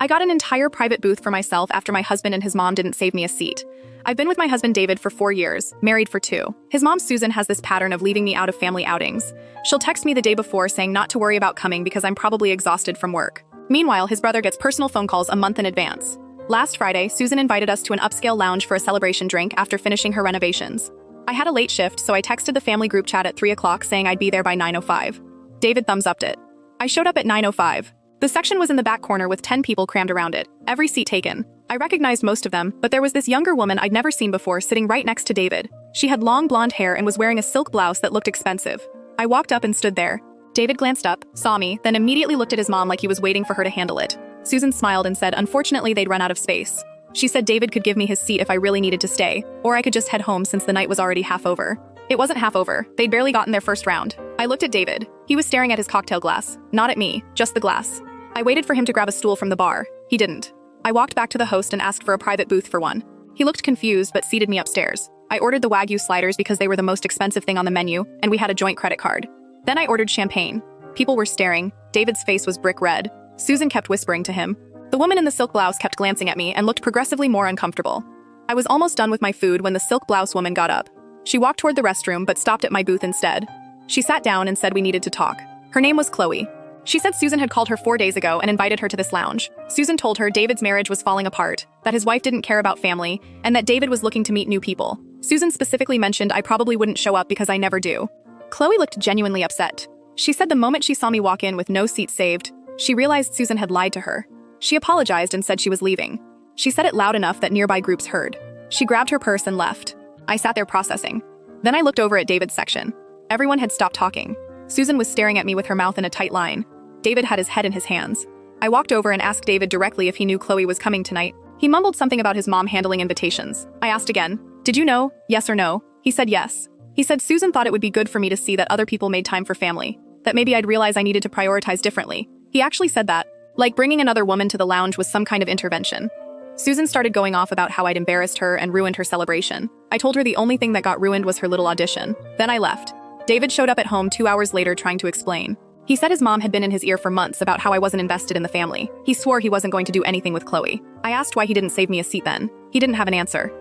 I got an entire private booth for myself after my husband and his mom didn't save me a seat. I've been with my husband David for 4 years, married for 2. His mom Susan has this pattern of leaving me out of family outings. She'll text me the day before saying not to worry about coming because I'm probably exhausted from work. Meanwhile, his brother gets personal phone calls a month in advance. Last Friday, Susan invited us to an upscale lounge for a celebration drink after finishing her renovations. I had a late shift, so I texted the family group chat at 3 o'clock saying I'd be there by 9:05. David thumbs-upped it. I showed up at 9:05. The section was in the back corner with 10 people crammed around it, every seat taken. I recognized most of them, but there was this younger woman I'd never seen before sitting right next to David. She had long blonde hair and was wearing a silk blouse that looked expensive. I walked up and stood there. David glanced up, saw me, then immediately looked at his mom like he was waiting for her to handle it. Susan smiled and said unfortunately they'd run out of space. She said David could give me his seat if I really needed to stay, or I could just head home since the night was already half over. It wasn't half over. They'd barely gotten their first round. I looked at David. He was staring at his cocktail glass. Not at me, just the glass. I waited for him to grab a stool from the bar. He didn't. I walked back to the host and asked for a private booth for one. He looked confused but seated me upstairs. I ordered the Wagyu sliders because they were the most expensive thing on the menu, and we had a joint credit card. Then I ordered champagne. People were staring. David's face was brick red. Susan kept whispering to him. The woman in the silk blouse kept glancing at me and looked progressively more uncomfortable. I was almost done with my food when the silk blouse woman got up. She walked toward the restroom but stopped at my booth instead. She sat down and said we needed to talk. Her name was Chloe. She said Susan had called her 4 days ago and invited her to this lounge. Susan told her David's marriage was falling apart, that his wife didn't care about family, and that David was looking to meet new people. Susan specifically mentioned I probably wouldn't show up because I never do. Chloe looked genuinely upset. She said the moment she saw me walk in with no seat saved, she realized Susan had lied to her. She apologized and said she was leaving. She said it loud enough that nearby groups heard. She grabbed her purse and left. I sat there processing. Then I looked over at David's section. Everyone had stopped talking. Susan was staring at me with her mouth in a tight line. David had his head in his hands. I walked over and asked David directly if he knew Chloe was coming tonight. He mumbled something about his mom handling invitations. I asked again, "Did you know? Yes or no?" He said yes. He said Susan thought it would be good for me to see that other people made time for family, that maybe I'd realize I needed to prioritize differently. He actually said that. Like bringing another woman to the lounge was some kind of intervention. Susan started going off about how I'd embarrassed her and ruined her celebration. I told her the only thing that got ruined was her little audition. Then I left. David showed up at home 2 hours later trying to explain. He said his mom had been in his ear for months about how I wasn't invested in the family. He swore he wasn't going to do anything with Chloe. I asked why he didn't save me a seat then. He didn't have an answer.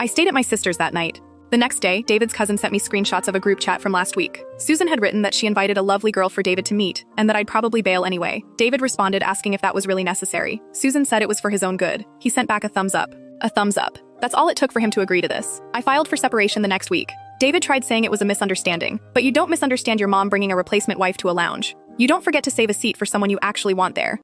I stayed at my sister's that night. The next day, David's cousin sent me screenshots of a group chat from last week. Susan had written that she invited a lovely girl for David to meet, and that I'd probably bail anyway. David responded asking if that was really necessary. Susan said it was for his own good. He sent back a thumbs up. A thumbs up. That's all it took for him to agree to this. I filed for separation the next week. David tried saying it was a misunderstanding, but you don't misunderstand your mom bringing a replacement wife to a lounge. You don't forget to save a seat for someone you actually want there.